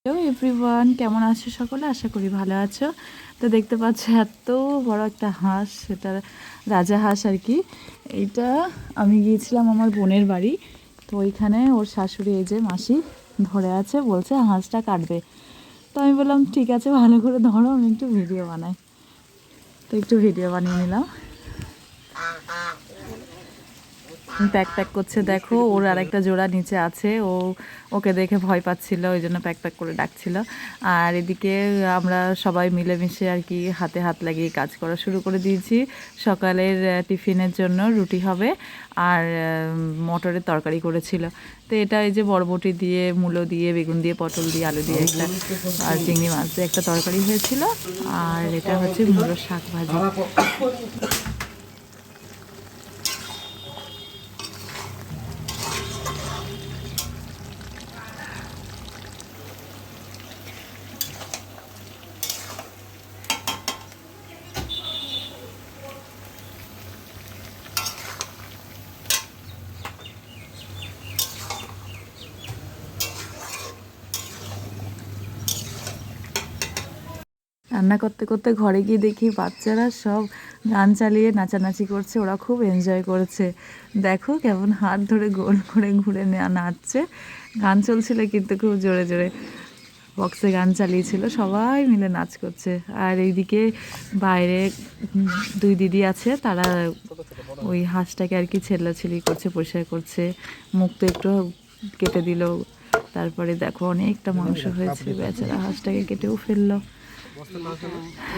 Hello everyone, কেমন আছো সকলে? আশা করি ভালো আছো। তো দেখতে পাচ্ছ এত বড় একটা হাঁস, সেটা রাজা হাঁস আর কি। এইটা আমি গিয়েছিলাম আমার বোনের বাড়ি, তো ওইখানে ওর শাশুড়ি এই যে মাসি ধরে আছে, বলছে হাঁসটা কাটবে। তো আমি বললাম ঠিক আছে, ভালো করে ধরো, আমি একটু ভিডিও বানাই। তো একটু ভিডিও বানিয়ে নিলাম। প্যাক প্যাক করছে, দেখো ওর আর একটা জোড়া নিচে আছে, ওকে দেখে ভয় পাচ্ছিল, ওই জন্য প্যাক প্যাক করে ডাকছিল। আর এদিকে আমরা সবাই মিলেমিশে আর কি হাতে হাত লাগিয়ে কাজ করা শুরু করে দিয়েছি। সকালের টিফিনের জন্য রুটি হবে, আর মটরের তরকারি করেছিল। তো এটা এই যে বরবটি দিয়ে, মূলো দিয়ে, বেগুন দিয়ে, পটল দিয়ে, আলু দিয়ে একটা, আর চিংড়ি মাছ দিয়ে একটা তরকারি হয়েছিল। আর এটা হচ্ছে মূলোর শাক ভাজি। রান্না করতে করতে ঘরে গিয়ে দেখি বাচ্চারা সব গান চালিয়ে নাচানাচি করছে, ওরা খুব এনজয় করেছে। দেখো কেমন হাত ধরে গোল করে ঘুরে নাচছে। গান চলছিল কিন্তু খুব জোরে জোরে, বক্সে গান চালিয়েছিল, সবাই মিলে নাচ করছে। আর এইদিকে বাইরে দুই দিদি আছে, তারা ওই হাঁসটাকে আর কি ছেলাছেলি করছে, পরিষ্কার করছে। মুখ তো একটু কেটে দিল। তারপরে দেখো অনেকটা মাংস হয়েছে, বেচারা হাঁসটাকে কেটেও ফেললো।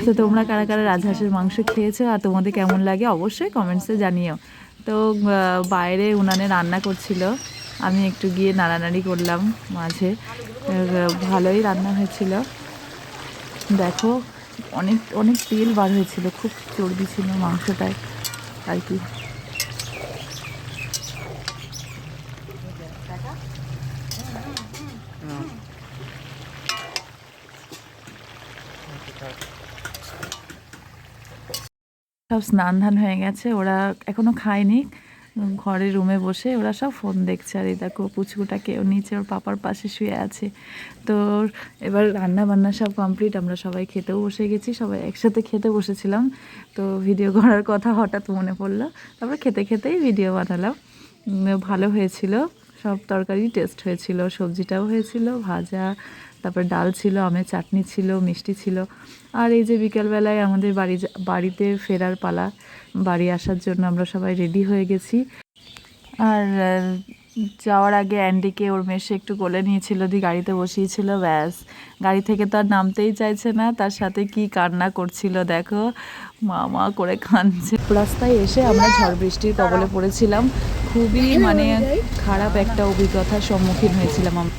তো তোমরা কারা কারা রাজহাঁসের মাংস খেয়েছো আর তোমাদের কেমন লাগে অবশ্যই কমেন্টসে জানিও। তো বাইরে উনানে রান্না করছিল, আমি একটু গিয়ে নাড়ানাড়ি করলাম মাঝে। ভালোই রান্না হয়েছিল। দেখো অনেক অনেক তেল বার হয়েছিল, খুব চর্বি ছিল মাংসটায় আর কি। সব স্নান ধান হয়ে গেছে, ওরা এখনও খায়নি। ঘরে রুমে বসে ওরা সব ফোন দেখছে। আর এই দেখো পুচকুটাকে ও নিচে ওর পাপার পাশে শুয়ে আছে। তো এবার রান্না বান্না সব কমপ্লিট, আমরা সবাই খেতেও বসে গেছি, সবাই একসাথে খেতে বসেছিলাম। তো ভিডিও করার কথা হঠাৎ মনে পড়লো, তারপরে খেতে খেতেই ভিডিও বানালাম। ভালো হয়েছিল, সব তরকারি টেস্ট হয়েছিল, সবজিটাও হয়েছিল, ভাজা, তারপর ডাল ছিল, আমের চাটনি ছিল, মিষ্টি ছিল। আর এই যে বিকেলবেলায় আমাদের বাড়িতে ফেরার পালা, বাড়ি আসার জন্য আমরা সবাই রেডি হয়ে গেছি। আর যাওয়ার আগে অ্যান্ডিকে ওর মেসে একটু কোলে নিয়েছিল, দিয়ে গাড়িতে বসিয়েছিল, ব্যাস গাড়ি থেকে তো আর নামতেই চাইছে না। তার সাথে কি কান্না করছিল দেখো, মা মা করে কাঁদছে। রাস্তায় এসে আমরা ঝড় বৃষ্টির কবলে পড়েছিলাম, খুবই মানে খারাপ একটা অভিজ্ঞতার সম্মুখীন হয়েছিলাম আমরা।